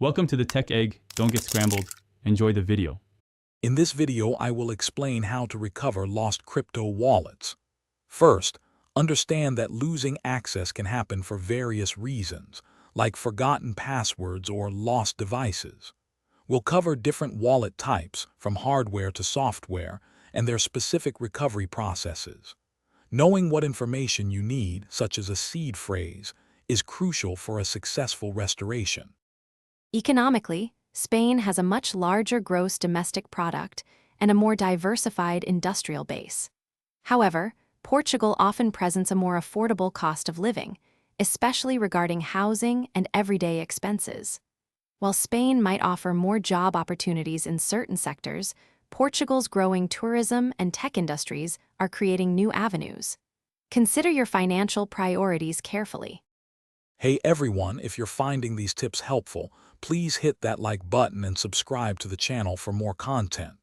Welcome to the Tech Egg. Don't get scrambled. Enjoy the video. In this video, I will explain how to recover lost crypto wallets. First, understand that losing access can happen for various reasons, like forgotten passwords or lost devices. We'll cover different wallet types, from hardware to software, and their specific recovery processes. Knowing what information you need, such as a seed phrase, is crucial for a successful restoration. Economically, Spain has a much larger gross domestic product and a more diversified industrial base. However, Portugal often presents a more affordable cost of living, especially regarding housing and everyday expenses. While Spain might offer more job opportunities in certain sectors, Portugal's growing tourism and tech industries are creating new avenues. Consider your financial priorities carefully. Hey everyone, if you're finding these tips helpful, please hit that like button and subscribe to the channel for more content.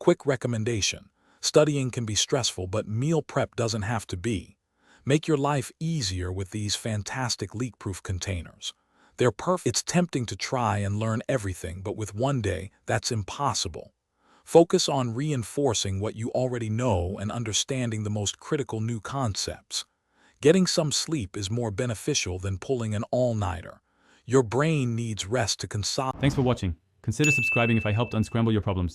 Quick recommendation: studying can be stressful, but meal prep doesn't have to be. Make your life easier with these fantastic leak-proof containers. They're perfect. It's tempting to try and learn everything, but with one day, that's impossible. Focus on reinforcing what you already know and understanding the most critical new concepts. Getting some sleep is more beneficial than pulling an all-nighter. Your brain needs rest to consolidate. Thanks for watching. Consider subscribing if I helped unscramble your problems.